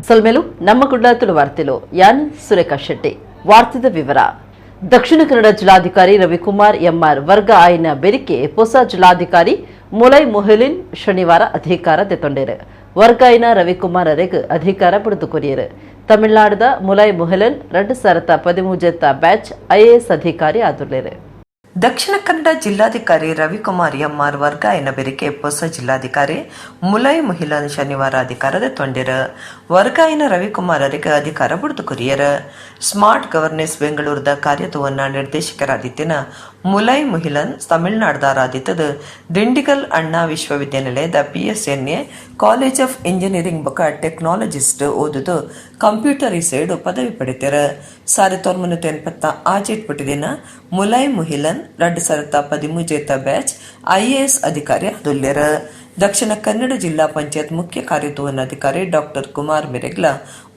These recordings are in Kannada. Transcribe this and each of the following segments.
ಸಲ್ಮೇಲು ನಮ್ಮ ಕುಡ್ಲಾತುಳು ವಾರ್ತೆಲು ಯಾನ್ ಸುರೇಖಾ ಶೆಟ್ಟಿ ವಾರ್ತೆದ ವಿವರ. ದಕ್ಷಿಣ ಕನ್ನಡ ಜಿಲ್ಲಾಧಿಕಾರಿ ರವಿಕುಮಾರ್ ಎಂಆರ್ ವರ್ಗ ಆಯ್ನ ಬೆರಿಕೆ ಹೊಸ ಜಿಲ್ಲಾಧಿಕಾರಿ ಮುಲೈ ಮೊಹಿಲಿನ್ ಶನಿವಾರ ಅಧಿಕಾರ ತೆತ್ತೊಂಡೇರು. ವರ್ಗ ಆಯ್ನ ರವಿಕುಮಾರ್ ಅರೆಗ್ ಅಧಿಕಾರ ಪಡೆದುಕೊರಿಯರು. ತಮಿಳುನಾಡದ ಮುಲೈ ಮೊಹಿಲಿನ್ 2013 ಬ್ಯಾಚ್ ಐಎಎಸ್ ಅಧಿಕಾರಿ ಆದುಳ್ಳೇರು. ದಕ್ಷಿಣ ಕನ್ನಡ ಜಿಲ್ಲಾಧಿಕಾರಿ ರವಿಕುಮಾರ್ ಎಂಆರ್ ವರ್ಗಾಯನ ಬೆರಿಕೆ ಹೊಸ ಜಿಲ್ಲಾಧಿಕಾರಿ ಮುಲೈ ಮೊಹಿಲನ್ ಶನಿವಾರ ಅಧಿಕಾರದ ತೊಂಡಿರ. ವರ್ಗಾಯನ ರವಿಕುಮಾರ್ ಅವರಿಗೆ ಅಧಿಕಾರ ಪಡೆದುಕೊರಿಯರ. ಸ್ಮಾರ್ಟ್ ಗವರ್ನೆನ್ಸ್ ಬೆಂಗಳೂರದ ಕಾರ್ಯತವನ್ನ ನಿರ್ದೇಶಕರಾದಿತ್ತಿನ ಮುಲೈ ಮೊಹಿಲನ್ ತಮಿಳುನಾಡದಾರಾದಿತ್ತದ ದಿಂಡಿಗಲ್ ಅಣ್ಣಾ ವಿಶ್ವವಿದ್ಯಾನಿಲಯದ PSNA ಕಾಲೇಜ್ ಆಫ್ ಇಂಜಿನಿಯರಿಂಗ್ ಬೊಕ ಟೆಕ್ನಾಲಜಿಸ್ಟ್ ಓದುದು ಕಂಪ್ಯೂಟರ್ ಸೈಡ್ ಪದವಿ ಪಡಿತಾರ. 1980 ಆಚೆಟ್ಪಟ್ಟಿದಿನ ಮುಲೈ ಮೊಹಿಲನ್ 2013 ಬ್ಯಾಚ್ IAS ಅಧಿಕಾರಿ ಆದುಲ್ಯರ. ದಕ್ಷಿಣ ಕನ್ನಡ ಜಿಲ್ಲಾ ಪಂಚಾಯತ್ ಮುಖ್ಯ ಕಾರ್ಯತವನ್ನಾಧಿಕಾರಿ ಡಾಕ್ಟರ್ ಕುಮಾರ್ ಮೆರೆಗ್ಲ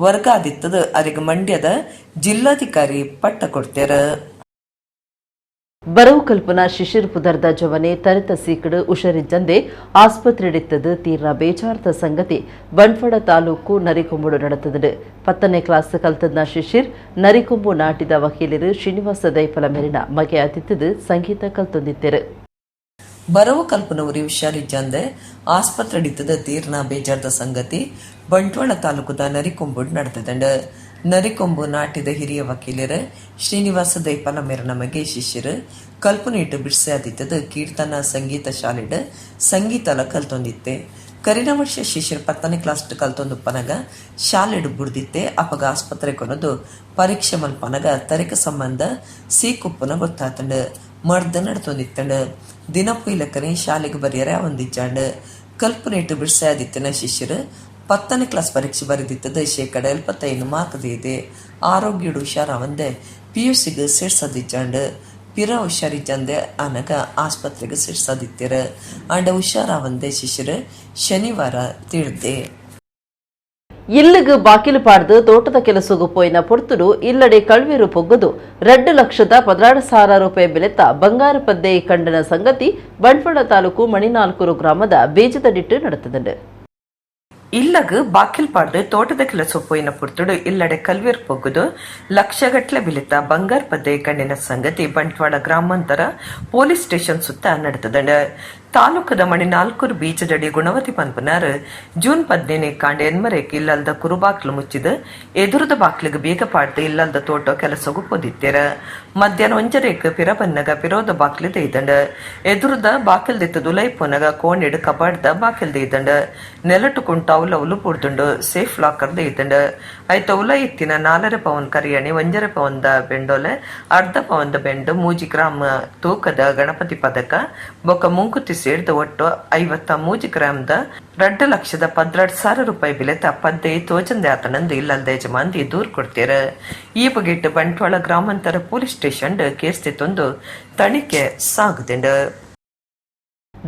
ವರ್ಗಾದಿತ್ತದ ಅರಿಗೆ ಮಂಡ್ಯದ ಜಿಲ್ಲಾಧಿಕಾರಿ ಪಟ್ಟ ಕೊಡ್ತಾರ. ಬರವು ಕಲ್ಪನಾ ಶಿಶಿರ್ ಪುದರ್ದ ಜವನೆ ತರಿತ ಸೀಕಡು ಉಷರಿಜ್ಜಂದೆ ಆಸ್ಪತ್ರೆಡಿತ್ತದು ತೀರ್ನ ಬೇಜಾರ್ದ ಸಂಗತಿ ಬಂಟ್ವಾಡ ತಾಲೂಕು ನರಿಕೊಂಬುಡು ನಡೆತದು. 10ನೇ ಕ್ಲಾಸ್ ಕಲ್ತದ್ನ ಶಿಶಿರ್ ನರಿಕೊಂಬು ನಾಟಿದ ವಕೀಲರು ಶ್ರೀನಿವಾಸ ದೈಫಲ ಮೇರಿನ ಮಗೆ ಅತಿಥದು ಸಂಗೀತ ಕಲ್ತೊಂದಿದ್ದರು. ಬರವು ಕಲ್ಪನವರಿ ಹುಷಾರಿಜ್ಜಂದೆ ಆಸ್ಪತ್ರೆಡಿತ್ತದ ತೀರ್ನ ಬೇಜಾರ್ದ ಸಂಗತಿ ಬಂಟ್ವಾಳ ತಾಲೂಕುದ ನರಿಕೊಂಬುಡು ನಡೆತದಂಡ. ನರಿಕೊಂಬು ನಾಟಿದ ಹಿರಿಯ ವಕೀಲರ ಶ್ರೀನಿವಾಸ ದೈಪಲ ಮೇರನ ಮಗೆ ಶಿಷ್ಯರು ಕಲ್ಪನೆಯಿಟ್ಟು ಬಿಡಿಸಾದಿತ್ತದ ಕೀರ್ತನ ಸಂಗೀತ ಶಾಲೆಡ್ ಸಂಗೀತಲ ಕಲ್ತೊಂದಿತ್ತೆ. ಕರಿನ ವರ್ಷ ಶಿಷ್ಯರು 10ನೇ ಕ್ಲಾಸ್ ಕಲ್ತೊಂದು ಪನಗ ಶಾಲೆಡು ಬುಡ್ದಿತ್ತೆ. ಅಪಗ ಆಸ್ಪತ್ರೆ ಕೊನದು ಪರೀಕ್ಷೆ ಮಲ್ಪನಗ ತರಿಕ ಸಂಬಂಧ ಸೀಕುಪ್ಪನ ಗೊತ್ತಾತಂಡ ಮರ್ದ ನಡ್ತೊಂದಿತ್ತಂಡ. ದಿನಪ್ಪು ಇಲಕ್ಕನೆ ಶಾಲೆಗೆ ಬರೆಯರೆ ಒಂದಿಜ್ಜಾಂಡ್ ಕಲ್ಪನೆಯಿಟ್ಟು ಬಿಡಿಸಾದಿತ್ತಿನ ಶಿಷ್ಯರು 10ನೇ ಕ್ಲಾಸ್ ಪರೀಕ್ಷೆ ಬರೆದಿತ್ತದ 75% ಮಾರ್ಕದಿದೆ. ಆರೋಗ್ಯಡು ಹುಷಾರಾವಂದೆ PUCಗೆ ಸೇರ್ಸದಿಜ್ಜಾಂಡ್ ಪಿರ ಹುಷಾರಿಜ್ಜಂದೆ ಆನಗ ಆಸ್ಪತ್ರೆಗೆ ಸೇರ್ಸದಿತ್ತೀರ. ಅಂಡ ಹುಷಾರಾವಂದೆ ಶಿಷ್ಯರು ಶನಿವಾರ ತಿಳಿದೆ. ಇಲ್ಲಿಗೆ ಬಾಕಿಲು ಪಾಡ್ದು ತೋಟದ ಕೆಲಸಗೂ ಪೋಯಿನ ಪೊರ್ತುಡು ಇಲ್ಲಡೆ ಕಳ್ವೇರು ಪೊಗ್ಗದು 2,16,000 ರೂಪಾಯಿ ಬೆಲೆತ ಬಂಗಾರ ಪದ್ದೆ ಕಂಡನ ಸಂಗತಿ ಬಂಟ್ವಾಳ ತಾಲೂಕು ಮಣಿನಾಲ್ಕೂರು ಗ್ರಾಮದ ಬೇಜದಡಿಟ್ಟು ನಡೆತದಂಡು. ಇಲ್ಲಗ ಬಾಕಿಲ್ ಪಾಡ್ದು ತೋಟದ ಕೆಲಸ ಪೋಯಿನ ಪುರ್ತುಡು ಇಲ್ಲಡೆ ಕಲ್ವೇರ್ ಪೊಗ್ಗುದು ಲಕ್ಷಗಟ್ಲೆ ಬಿಲಿತ ಬಂಗಾರ ಪದ್ದೆ ಕಣ್ಣಿನ ಸಂಗತಿ ಬಂಟ್ವಾಳ ಗ್ರಾಮಾಂತರ ಪೊಲೀಸ್ ಸ್ಟೇಷನ್ ಸುತ್ತ ನಡೆತದಂಡ. ತಾಲೂಕದ ಮಣಿನಾಲ್ಕೂರು ಬೀಚದಡಿ ಗುಣವತಿ ಪನ್ಪುನಾರ್ ಜೂನ್ 15 ಕಾಂಡ ಎನ್ಮರೇಕ್ ಇಲ್ಲಲ್ದ ಕುರುಬಾಕ್ಲು ಮುಚ್ಚಿದ ಎದುರದ ಬಾಕ್ಲಿಗೆ ಬೇಗ ಪಾಡ್ದು ಇಲ್ಲಲ್ದ ತೋಟ ಕೆಲಸಗೂ ಪೊದಿತ್ತೀರ. ಮಧ್ಯಾಹ್ನ 1 ಪಿರ ಬನ್ನಗ ಪಿರೋದ ಬಾಕ್ಲಿ ದೈದಂಡ ಎದುರದ ಬಾಕಿಲ್ ದಿತ್ತದು ಲೈ ಪೊನಗ ಕೋಣಿಡ್ ಕಬಾಡ್ದ ಬಾಕಿಲ್ ದೈದಂಡ ನೆಲಟು ಕುಂಟ ಅವಲವಲು ಪುಡ್ದುಂಡು ಸೇಫ್ ಲಾಕರ್ ದೈದಂಡ ಐತ ಉಲ ಇತ್ತಿನ 4 ಪವನ್ ಕರಿಯಣಿ 1 ಪವಂದ ಬೆಂಡೋಲೆ 1/2 ಪವಂದ ಬೆಂಡು 3 ಗ್ರಾಮ್ ತೂಕದ ಗಣಪತಿ ಪದಕ ಬೊಕ್ಕ ಮುಂಕುತಿ ಸೇರಿದ ಒಟ್ಟು 53 ಗ್ರಾಮ್ದ 2,12,000 ರೂಪಾಯಿ ಬೆಲೆತ ಪದ್ದೆ ತೋಜಂದೆ ಆತನಂದು ಇಲ್ಲಲ್ದ ಯಜಮಾನ್ದಿ ದೂರ್ ಕೊಡ್ತೀರ. ಈ ಬಗೆಟ್ ಬಂಟ್ವಾಳ ಗ್ರಾಮಾಂತರ ಪೊಲೀಸ್ ಸ್ಟೇಷನ್ ಕೇಸ್ ತೆತ್ತೊಂದು ತನಿಖೆ ಸಾಗುದಿಂಡ.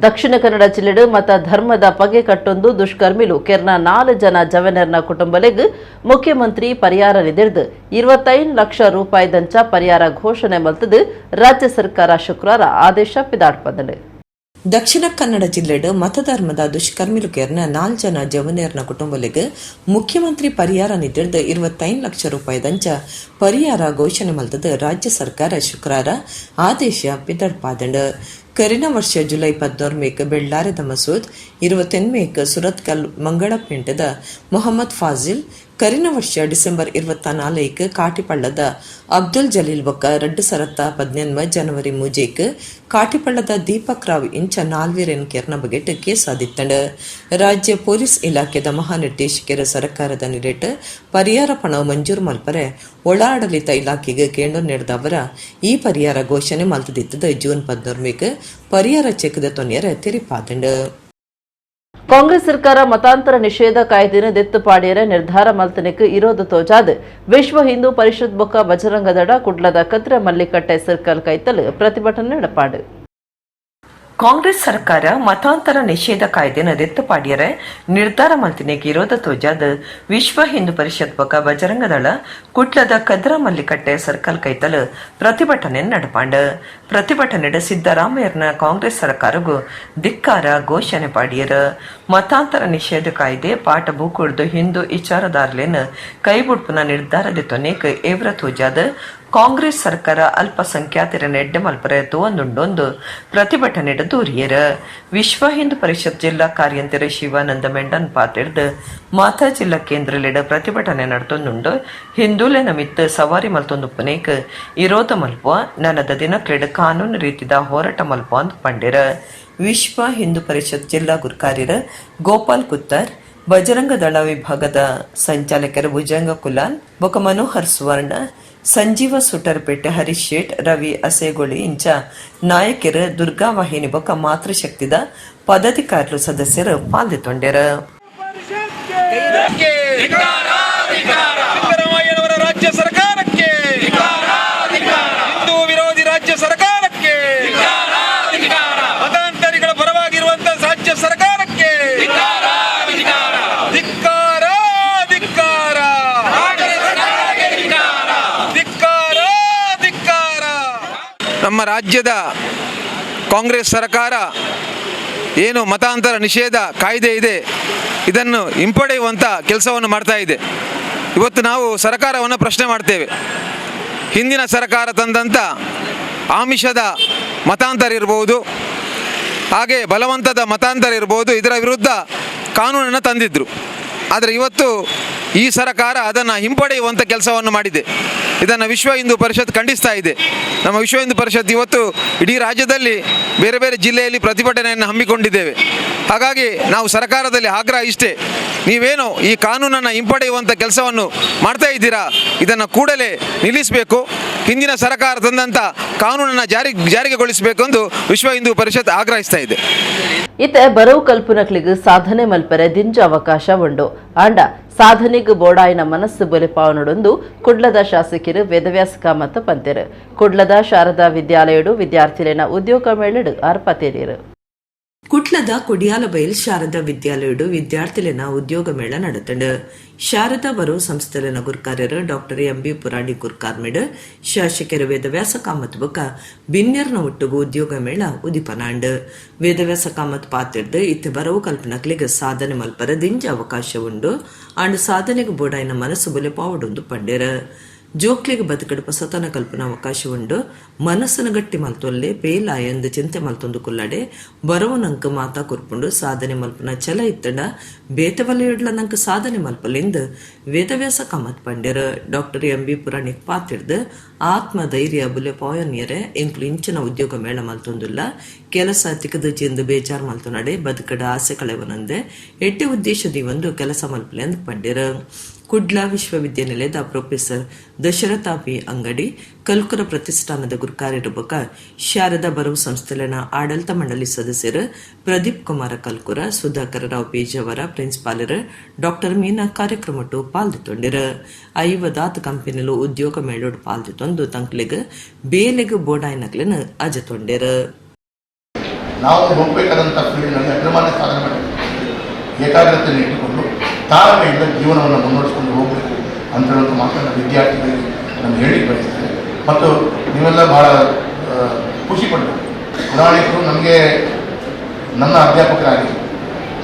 ದಕ್ಷಿಣ ಕನ್ನಡ ಜಿಲ್ಲೆಡು ಮತ ಧರ್ಮದ ಪಗೆ ಕಟ್ಟೊಂದು ದುಷ್ಕರ್ಮಿಲು ಕೆರ್ನ 4 ಜನ ಜವನರ್ನ ಕುಟುಂಬಲೆಗ್ ಮುಖ್ಯಮಂತ್ರಿ ಪರಿಹಾರ ನಿಧಿರ್ದು 25 ಲಕ್ಷ ರೂಪಾಯಿ ದಂಚ ಪರಿಹಾರ ಘೋಷಣೆ ಮಲ್ತದು ರಾಜ್ಯ ಸರ್ಕಾರ ಶುಕ್ರವಾರ ಆದೇಶ ಪಿದಾಡ್ಪದಳು. ದಕ್ಷಿಣ ಕನ್ನಡ ಜಿಲ್ಲೆಡ್ ಮತಧರ್ಮದ ದುಷ್ಕರ್ಮಿಲು ಕೇರ್ನ 4 ಜನ ಜವನೇರ್ನ ಕುಟುಂಬಲೆಗ್ ಮುಖ್ಯಮಂತ್ರಿ ಪರಿಹಾರ ನಿಧಿರ್ದು 25 ಲಕ್ಷ ರೂಪಾಯಿ ದಂಚ ಪರಿಹಾರ ಘೋಷಣೆ ಮಲ್ತದು ರಾಜ್ಯ ಸರ್ಕಾರ ಶುಕ್ರವಾರ ಆದೇಶ ಪಿದಾಡ್ಪಾದಂಡ. ಕರಿನ ವರ್ಷ ಜುಲೈ 14 ಬೆಳ್ಳಾರೆದ ಮಸೂದ್ 21 ಸುರತ್ಕಲ್ ಮಂಗಳಪೇಂಟದ ಮೊಹಮ್ಮದ್ ಫಾಜಿಲ್ ಕರಿನ ವರ್ಷ ಡಿಸೆಂಬರ್ 24 ಕಾಟಿಪಳ್ಳದ ಅಬ್ದುಲ್ ಜಲೀಲ್ ಬೊಕ್ಕ 2018 ಜನವರಿ 3 ಕಾಟಿಪಳ್ಳದ ದೀಪಕ್ ರಾವ್ ಇಂಚ 4 ಕೆರ್ನ ಬಗೆಟ್ ಕೇಸ್ ಆದಿತ್ತಂಡ. ರಾಜ್ಯ ಪೊಲೀಸ್ ಇಲಾಖೆದ ಮಹಾನಿರ್ದೇಶಕರ ಸರ್ಕಾರದ ನಿರೇಟ್ ಪರಿಹಾರ ಪಣ ಮಂಜೂರು ಮಲ್ಪರೆ ಒಳಾಡಳಿತ ಇಲಾಖೆಗೆ ಕೇಂದ್ರ ನೀಡಿದವರ ಈ ಪರಿಹಾರ ಘೋಷಣೆ ಮಲ್ತದಿತ್ತದ ಜೂನ್ 14 ಪರಿಹಾರ ಚೆಕ್ದ ತೊನ್ಯರ ತೆರಿಪಾದಂಡ. ಕಾಂಗ್ರೆಸ್ ಸರ್ಕಾರ ಮತಾಂತರ ನಿಷೇಧ ಕಾಯ್ದೆನ ದೆತ್ತು ಪಾಡಿಯರ ನಿರ್ಧಾರ ಮಲ್ತನೆಕ್ ಇರೋದು ತೋಜಾದ್ ವಿಶ್ವ ಹಿಂದೂ ಪರಿಷತ್ ಬೊಕ್ಕ ಬಜರಂಗ ದಳ ಕುಡ್ಲದ ಕತ್ರ ಮಲ್ಲಿಕಟ್ಟೆ ಸರ್ಕಲ್ ಕೈತಲ್ ಪ್ರತಿಭಟನೆ ನಡಪಾಡು. ಕಾಂಗ್ರೆಸ್ ಸರ್ಕಾರ ಮತಾಂತರ ನಿಷೇಧ ಕಾಯ್ದೆನ ರದ್ದುಪಾಡಿಯರೆ ನಿರ್ಧಾರ ಮಲ್ತಿನೆಗೆ ವಿರೋಧ ತೋಜಾದ ವಿಶ್ವ ಹಿಂದೂ ಪರಿಷತ್ ಬೊಕ ಬಜರಂಗ ದಳ ಕುಟ್ಲದ ಕದ್ರಾ ಮಲ್ಲಿಕಟ್ಟೆ ಸರ್ಕಲ್ ಕೈತಲು ಪ್ರತಿಭಟನೆ ನಡಪಾಂಡ ಪ್ರತಿಭಟನೆಡ ಸಿದ್ದರಾಮಯ್ಯರ್ನ ಕಾಂಗ್ರೆಸ್ ಸರ್ಕಾರಗೂ ಧಿಕ್ಕಾರ ಘೋಷಣೆ ಪಾಡಿಯರ ಮತಾಂತರ ನಿಷೇಧ ಕಾಯ್ದೆ ಪಾಠ ಬೂಕುಡ್ದು ಹಿಂದೂ ವಿಚಾರದಾರ್ಲೇನ ಕೈಬುಡ್ಪುನ ನಿರ್ಧಾರದ ತೊನೆಕ್ ಏವ್ರ ತೋಜಾದ ಕಾಂಗ್ರೆಸ್ ಸರ್ಕಾರ ಅಲ್ಪಸಂಖ್ಯಾತರ ನೆಡ್ಡೆ ಮಲ್ಪರೆ ತೋಂದುಂಡೊಂದು ಪ್ರತಿಭಟನೆ ದೂರಿಯರ ವಿಶ್ವ ಹಿಂದೂ ಪರಿಷತ್ ಜಿಲ್ಲಾ ಕಾರ್ಯಂತರ ಶಿವಾನಂದ ಮೆಂಡನ್ ಪಾತಿರ್ದು ಮಾತಾ ಜಿಲ್ಲಾ ಕೇಂದ್ರಲೆಡ ಪ್ರತಿಭಟನೆ ನಡೆತೊಂದುಂಡು ಹಿಂದೂಲೆ ನಮಿತ್ ಸವಾರಿ ಮಲ್ತೊಂದು ಪುನೇಕ್ ವಿರೋಧ ಮಲ್ಪುವ ನನದ ದಿನಕ್ಲೆಡ್ ಕಾನೂನು ರೀತಿದ ಹೋರಾಟ ಮಲ್ಪುವ ಅಂದ್ ಪಂಡಿರ ವಿಶ್ವ ಹಿಂದೂ ಪರಿಷತ್ ಜಿಲ್ಲಾ ಗುರುಕಾರ್ಯರ ಗೋಪಾಲ್ ಕುತ್ತರ್ ಬಜರಂಗ ದಳ ವಿಭಾಗದ ಸಂಚಾಲಕರು ಭುಜಂಗ ಕುಲಾಲ್ ಬೊಕ ಮನೋಹರ್ ಸುವರ್ಣ ಸಂಜೀವ ಸುಟರ್ಪೇಟೆ ಹರೀಶ್ ಶೇಟ್ ರವಿ ಅಸೇಗೊಳಿ ಇಂಚ ನಾಯಕರು ದುರ್ಗಾವಾಹಿನಿ ಬೊಕ ಮಾತೃಶಕ್ತಿದ ಪದಾಧಿಕಾರಿಗಳು ಸದಸ್ಯರು ಪಾಲ್ಗೊಂಡರ. ಸಿದ್ದರಾಮಯ್ಯನವರ ರಾಜ್ಯ ಸರ್ಕಾರಕ್ಕೆ, ಹಿಂದೂ ವಿರೋಧಿ ರಾಜ್ಯ ಸರ್ಕಾರಕ್ಕೆ, ಮತಾಂತರಿಗಳ ಪರವಾಗಿರುವಂತಹ ರಾಜ್ಯ ಸರ್ಕಾರಕ್ಕೆ ಧಿಕ್ಕಾರ, ಧಿಕ್ಕಾರ, ಧಿಕ್ಕಾರ, ಧಿಕ್ಕಾರ. ನಮ್ಮ ರಾಜ್ಯದ ಕಾಂಗ್ರೆಸ್ ಸರ್ಕಾರ ಏನು ಮತಾಂತರ ನಿಷೇಧ ಕಾಯ್ದೆ ಇದೆ ಇದನ್ನು ಹಿಂಪಡೆಯುವಂಥ ಕೆಲಸವನ್ನು ಮಾಡ್ತಾ ಇದೆ. ಇವತ್ತು ನಾವು ಸರ್ಕಾರವನ್ನು ಪ್ರಶ್ನೆ ಮಾಡ್ತೇವೆ. ಹಿಂದಿನ ಸರ್ಕಾರ ತಂದಂಥ ಆಮಿಷದ ಮತಾಂತರ ಇರ್ಬೋದು, ಹಾಗೆ ಬಲವಂತದ ಮತಾಂತರ ಇರ್ಬೋದು, ಇದರ ವಿರುದ್ಧ ಕಾನೂನನ್ನು ತಂದಿದ್ದರು. ಆದರೆ ಇವತ್ತು ಈ ಸರ್ಕಾರ ಅದನ್ನು ಹಿಂಪಡೆಯುವಂಥ ಕೆಲಸವನ್ನು ಮಾಡಿದೆ. ಇದನ್ನು ವಿಶ್ವ ಹಿಂದೂ ಪರಿಷತ್ ಖಂಡಿಸ್ತಾ ಇದೆ. ನಮ್ಮ ವಿಶ್ವ ಹಿಂದೂ ಪರಿಷತ್ ಇವತ್ತು ಇಡೀ ರಾಜ್ಯದಲ್ಲಿ ಬೇರೆ ಬೇರೆ ಜಿಲ್ಲೆಯಲ್ಲಿ ಪ್ರತಿಭಟನೆಯನ್ನು ಹಮ್ಮಿಕೊಂಡಿದ್ದೇವೆ. ಹಾಗಾಗಿ ನಾವು ಸರ್ಕಾರದಲ್ಲಿ ಆಗ್ರಹ ಇಷ್ಟೇ, ನೀವೇನು ಈ ಕಾನೂನನ್ನು ಹಿಂಪಡೆಯುವಂಥ ಕೆಲಸವನ್ನು ಮಾಡ್ತಾ ಇದ್ದೀರಾ, ಇದನ್ನು ಕೂಡಲೇ ನಿಲ್ಲಿಸಬೇಕು. ಹಿಂದಿನ ಸರ್ಕಾರ ತಂದಂಥ ಕಾನೂನನ್ನು ಜಾರಿಗೆಗೊಳಿಸಬೇಕು ಎಂದು ವಿಶ್ವ ಹಿಂದೂ ಪರಿಷತ್ ಆಗ್ರಹಿಸ್ತಾ ಇದೆ. ಇತ್ತೆ ಬರವು ಕಲ್ಪನಕ್ಲಿಗ್ ಸಾಧನೆ ಮಲ್ಪರೆ ದಿಂಜ ಅವಕಾಶ ಉಂಡು ಆಂಡ ಸಾಧನೆಗ್ ಬೋಡಾಯಿನ ಮನಸ್ಸು ಬೊಲಿಪಾವನೊಂದು ಕುಡ್ಲದ ಶಾಸಕರು ವೇದವ್ಯಾಸ ಕಾಮತ್ ಪಂತೆರು ಕುಡ್ಲದ ಶಾರದಾ ವಿದ್ಯಾಲಯಡು ವಿದ್ಯಾರ್ಥಿಲೇನ ಉದ್ಯೋಗ ಮೇಳಡು ಆರ್ಪತೇರಿಯರು. ಕುಟ್ಲದ ಕೊಡಿಯಾಲಬೈಲ್ ಶಾರದಾ ವಿದ್ಯಾಲಯಡು ವಿದ್ಯಾರ್ಥಿಲೇನ ಉದ್ಯೋಗ ಮೇಳ ನಡೆತಂಡು ಶಾರದಾ ಬರೋ ಸಂಸ್ಥೆನ ಗುರುಕಾರ್ಯರು ಡಾಕ್ಟರ್ ಎಂಬಿ ಪುರಾಣಿ ಗುರುಕಾರ್ಮೆಡ್ ಶಾಸಕರು ವೇದವ್ಯಾಸ ಕಾಮತ್ ಬೊಕ ಬಿನ್ಯರ್ನ ಒಟ್ಟುಗು ಉದ್ಯೋಗ ಮೇಳ ಉದಿಪನಾಂಡ್ ವೇದವ್ಯಾಸ ಕಾಮತ್ ಪಾತಿರ್ದು ಇತ್ತೆ ಬರವು ಕಲ್ಪನಕ್ಲಿಗೆ ಸಾಧನೆ ಮಲ್ಪರ ದಿಂಜ ಅವಕಾಶ ಉಂಡು ಅಂಡ್ ಸಾಧನೆಗೆ ಬೋಡಾಯಿನ ಮನಸ್ಸು ಬೊಲೆ ಪಾವಡೊಂದು ಪಂಡೇರ ಜೋಕ್ಲಿಗೆ ಬದುಕಡು ಪಸತನ ಕಲ್ಪನಾ ಅವಕಾಶ ಉಂಡು ಮನಸ್ಸನ ಗಟ್ಟಿ ಮಲ್ತೊಲ್ಲೆ ಪೇಲ ಎಂದು ಚಿಂತೆ ಮಲ್ತೊಂದು ಕುಲ್ಲಡೆ ಬರವನಂಕ ಮಾತಾ ಕುರ್ಪುಂಡು ಸಾಧನೆ ಮಲ್ಪನ ಛಲ ಇತ್ತಂಡ ಬೇತವಲೆಯೊಡ್ಲ ನಂಕ ಸಾಧನೆ ಮಲ್ಪಲೆಂದು ವೇದವ್ಯಾಸ ಕಾಮತ್ ಪಂಡ್ಯರ ಡಾಕ್ಟರ್ ಎಂಬಿ ಪುರಾಣಿಕ್ ಪಾತಿಡ್ದು ಆತ್ಮ ಧೈರ್ಯ ಬುಲೆ ಪಾಯನಿಯರೆ ಎಂಕ್ಲು ಇಂಚಿನ ಉದ್ಯೋಗ ಮೇಳ ಮಲ್ತೊಂದುಲ್ಲ ಕೆಲಸ ತಿಕ್ಕದು ಚೆಂದು ಬೇಜಾರ್ ಮಲ್ತೊನಡೆ ಬದುಕಡ ಆಸೆ ಕಳೆವನಂದೆ ಎಟ್ಟೆ ಉದ್ದೇಶದಿ ಒಂದು ಕೆಲಸ ಮಲ್ಪಲೆ ಅಂದ್ ಪಂಡ್ಯರ. ಕುಡ್ಲ ವಿಶ್ವವಿದ್ಯಾನಿಲಯದ ಪ್ರೊಫೆಸರ್ ದಶರಥ ಪಿ ಅಂಗಡಿ ಕಲ್ಕುರ ಪ್ರತಿಷ್ಠಾನದ ಗುರುಕಾರ್ಯರು ಬೊಕ ಶಾರದಾ ಬರವು ಸಂಸ್ಥೆನ ಆಡಳಿತ ಮಂಡಳಿ ಸದಸ್ಯರು ಪ್ರದೀಪ್ ಕುಮಾರ ಕಲ್ಕುರ, ಸುಧಾಕರ ರಾವ್ ಪೇಜಾವರ ಪ್ರಿನ್ಸಿಪಾಲರ್ ಡಾಕ್ಟರ್ ಮೀನಾ ಕಾರ್ಯಕ್ರಮಟ್ಟು ಪಾಲ್ಗೊಂಡಿರ. 50 ಕಂಪನಿಲು ಉದ್ಯೋಗ ಮೇಳೋಡು ಪಾಲ್ಗೊಂಡು ತಂಕ್ಲಿಗೆ ಬೇಲೆಗೆ ಬೋಡಾಯಿನಕ್ಲಿನ ಅಜತೊಂಡಿರ. ನಾವು ಹೋಗಬೇಕಾದಂಥ ಫೀಲ್ಡ್ನಲ್ಲಿ ಅಗ್ರಮಾನ್ಯ ಸಾಧನೆ ಮಾಡಬೇಕು, ಏಕಾಗ್ರತೆಯನ್ನು ಇಟ್ಟುಕೊಂಡು ತಾಳ್ಮೆಯಿಂದ ಜೀವನವನ್ನು ಮುನ್ನಡೆಸ್ಕೊಂಡು ಹೋಗಬೇಕು ಅಂತ ಹೇಳುವಂಥ ಮಾತನ್ನು ವಿದ್ಯಾರ್ಥಿಗಳಿಗೆ ನಾನು ಹೇಳಿ ಬಯಸ್ತೇನೆ. ಮತ್ತು ನೀವೆಲ್ಲ ಬಹಳ ಖುಷಿ ಪಡಬೇಕು. ಉದಾಹರಣೆಗಳು ನಮಗೆ ನನ್ನ ಅಧ್ಯಾಪಕರಾಗಿ,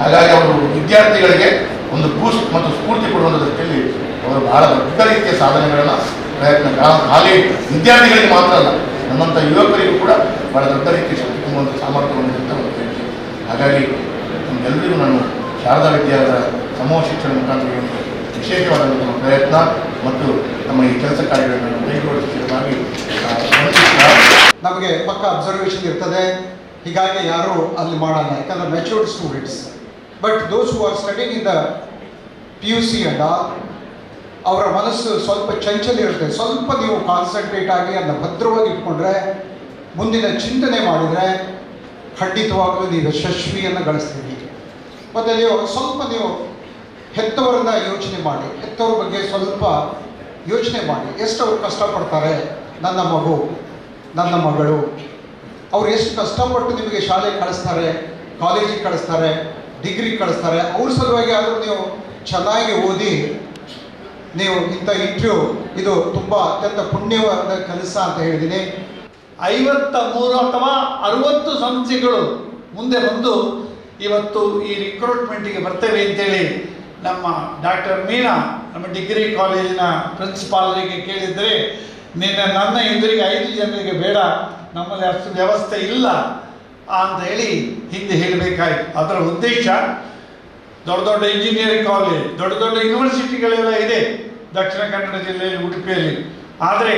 ಹಾಗಾಗಿ ಅವರು ವಿದ್ಯಾರ್ಥಿಗಳಿಗೆ ಒಂದು ಬೂಸ್ಟ್ ಮತ್ತು ಸ್ಫೂರ್ತಿ ಕೊಡುವ ದೃಷ್ಟಿಯಲ್ಲಿ ಅವರು ಬಹಳ ದೊಡ್ಡ ರೀತಿಯ ಸಾಧನೆಗಳನ್ನು ಪ್ರಯತ್ನ ಖಾಲಿ ವಿದ್ಯಾರ್ಥಿಗಳಿಗೆ ಮಾತ್ರ ಅಲ್ಲ, ನಮ್ಮಂಥ ಯುವಕರಿಗೂ ಕೂಡ ಬಹಳ ದೊಡ್ಡ ರೀತಿಯ ಶಕ್ತಿ ತುಂಬುವಂಥ ಸಾಮರ್ಥ್ಯವನ್ನು ಅಂತ ಹೇಳ್ತೀನಿ. ಹಾಗಾಗಿ ನಮಗೆಲ್ಲರಿಗೂ ನಾನು ಶಾರದಾ ವಿದ್ಯಾಲಯದ ಸಮೂಹ ಶಿಕ್ಷಣ ಮುಖಾಂತರ ವಿಶೇಷವಾದಂಥ ಪ್ರಯತ್ನ ಮತ್ತು ನಮ್ಮ ಈ ಕೆಲಸ ಕಾರ್ಯಗಳನ್ನು ಕೈಗೊಳಿಸುವುದಾಗಿ ನಮಗೆ ಪಕ್ಕ ಅಬ್ಸರ್ವೇಷನ್ ಇರ್ತದೆ. ಹೀಗಾಗಿ ಯಾರು ಅಲ್ಲಿ ಮಾಡಲ್ಲ, ಯಾಕಂದರೆ matured students. But those who are studying in the PUC ಅಂಡ ಅವರ ಮನಸ್ಸು ಸ್ವಲ್ಪ ಚಂಚಲ ಇರುತ್ತೆ. ಸ್ವಲ್ಪ ನೀವು ಕಾನ್ಸಂಟ್ರೇಟ್ ಆಗಿ ಅದನ್ನು ಭದ್ರವಾಗಿ ಇಟ್ಕೊಂಡ್ರೆ, ಮುಂದಿನ ಚಿಂತನೆ ಮಾಡಿದರೆ ಖಂಡಿತವಾಗಲೂ ನೀವು ಯಶಸ್ವಿಯನ್ನು ಗಳಿಸ್ತೀವಿ. ಮತ್ತು ನೀವು ಹೆತ್ತವರನ್ನ ಯೋಚನೆ ಮಾಡಿ, ಹೆತ್ತವ್ರ ಬಗ್ಗೆ ಸ್ವಲ್ಪ ಯೋಚನೆ ಮಾಡಿ, ಎಷ್ಟು ಅವ್ರು ಕಷ್ಟಪಡ್ತಾರೆ. ನನ್ನ ಮಗು, ನನ್ನ ಮಗಳು ಅವ್ರು ಎಷ್ಟು ಕಷ್ಟಪಟ್ಟು ನಿಮಗೆ ಶಾಲೆಗೆ ಕಳಿಸ್ತಾರೆ, ಕಾಲೇಜಿಗೆ ಕಳಿಸ್ತಾರೆ, ಡಿಗ್ರಿ ಕಳಿಸ್ತಾರೆ. ಅವ್ರ ಸಲುವಾಗಿ ಆದರೂ ನೀವು ಚೆನ್ನಾಗಿ ಓದಿ ನೀವು ಇಂಥ ಇಂಟರ್ವ್ಯೂ ಇದು ತುಂಬ ಅತ್ಯಂತ ಪುಣ್ಯವಾದ ಕೆಲಸ ಅಂತ ಹೇಳಿದ್ದೀನಿ. 53 ಅಥವಾ 60 ಸಂಸ್ಥೆಗಳು ಮುಂದೆ ಬಂದು ಇವತ್ತು ಈ ರಿಕ್ರೂಟ್ಮೆಂಟಿಗೆ ಬರ್ತೇವೆ ಅಂತೇಳಿ ನಮ್ಮ ಡಾಕ್ಟರ್ ಮೀನಾ ನಮ್ಮ ಡಿಗ್ರಿ ಕಾಲೇಜಿನ ಪ್ರಿನ್ಸಿಪಾಲರಿಗೆ ಕೇಳಿದರೆ, ನನ್ನ ಎದುರಿಗೆ 5 ಜನರಿಗೆ ಬೇಡ, ನಮ್ಮಲ್ಲಿ ಅಷ್ಟು ವ್ಯವಸ್ಥೆ ಇಲ್ಲ ಅಂತ ಹೇಳಿ ಹಿಂದೆ ಹೇಳಬೇಕಾಯಿತು. ಅದರ ಉದ್ದೇಶ ದೊಡ್ಡ ದೊಡ್ಡ ಇಂಜಿನಿಯರಿಂಗ್ ಕಾಲೇಜ್, ದೊಡ್ಡ ದೊಡ್ಡ ಯೂನಿವರ್ಸಿಟಿಗಳೆಲ್ಲ ಇದೆ ದಕ್ಷಿಣ ಕನ್ನಡ ಜಿಲ್ಲೆಯಲ್ಲಿ, ಉಡುಪಿಯಲ್ಲಿ. ಆದರೆ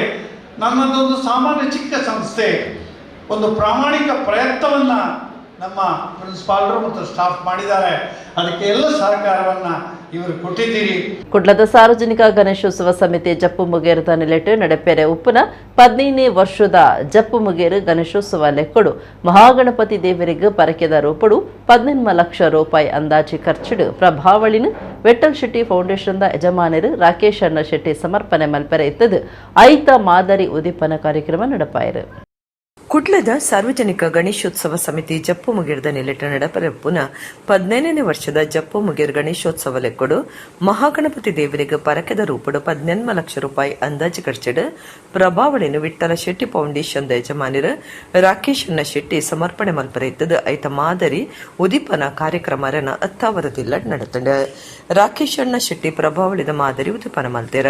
ನಮ್ಮದೊಂದು ಸಾಮಾನ್ಯ ಚಿಕ್ಕ ಸಂಸ್ಥೆ ಒಂದು ಪ್ರಾಮಾಣಿಕ ಪ್ರಯತ್ನವನ್ನು ನಮ್ಮ ಪ್ರಿನ್ಸಿಪಾಲರು ಮತ್ತು ಸ್ಟಾಫ್ ಮಾಡಿದ್ದಾರೆ. ಅದಕ್ಕೆ ಎಲ್ಲ ಸಹಕಾರವನ್ನು ಇವರು ಕೊಟ್ಟಿದ್ದೀರಿ. ಕುಡ್ಲದ ಸಾರ್ವಜನಿಕ ಗಣೇಶೋತ್ಸವ ಸಮಿತಿ ಜಪ್ಪು ಮುಗೇರದ ನಿಲೆಟ್ಟು ನಡೆಪೆರೆ ಉಪ್ಪುನ 15ನೇ ವರ್ಷದ ಜಪ್ಪು ಮುಗೇರು ಗಣೇಶೋತ್ಸವ ಲೆಕ್ಕಡು ಮಹಾಗಣಪತಿ ದೇವರಿಗೆ ಪರಕೆದ ರೂಪಡು 18 ಲಕ್ಷ ರೂಪಾಯಿ ಅಂದಾಜು ಖರ್ಚಿಡು ಪ್ರಭಾವಳಿನ ವಿಠಲ್ ಶೆಟ್ಟಿ ಫೌಂಡೇಶನ್ ಯಜಮಾನರು ರಾಕೇಶ್ ಅಣ್ಣ ಶೆಟ್ಟಿ ಸಮರ್ಪಣೆ ಮಲ್ಪೆರೆ ಇತ್ತದು ಐತ ಮಾದರಿ ಉದೀಪನ ಕಾರ್ಯಕ್ರಮ ನಡೆಪಾಯಿರು. ಕುಡ್ಲದ ಸಾರ್ವಜನಿಕ ಗಣೇಶೋತ್ಸವ ಸಮಿತಿ ಜಪ್ಪು ಮುಗಿರದ ನಿಲೆಟ ನಡಪರಪ್ಪುನ 15ನೇ ವರ್ಷದ ಜಪ್ಪು ಮುಗಿರ್ ಗಣೇಶೋತ್ಸವ ಲೆಕ್ಕಡು ಮಹಾಗಣಪತಿ ದೇವರಿಗೆ ಪರಕೆದ ರೂಪಡು 18 ಲಕ್ಷ ರೂಪಾಯಿ ಅಂದಾಜು ಖರ್ಚಿಡು ಪ್ರಭಾವಳಿನ ವಿಠಲ ಶೆಟ್ಟಿ ಫೌಂಡೇಶನ್ ಯಜಮಾನರು ರಾಕೇಶ್ ಅಣ್ಣ ಶೆಟ್ಟಿ ಸಮರ್ಪಣೆ ಮಲ್ಪರೆ ಇದ್ದದು ಐತ ಮಾದರಿ ಉದೀಪನ ಕಾರ್ಯಕ್ರಮರನ್ನ ಅತ್ತಾವರದಿಲ್ಲ ನಡೆತಂಡ. ರಾಕೇಶ್ ಅಣ್ಣ ಶೆಟ್ಟಿ ಪ್ರಭಾವಳಿದ ಮಾದರಿ ಉದೀಪನ ಮಲ್ತೇರ.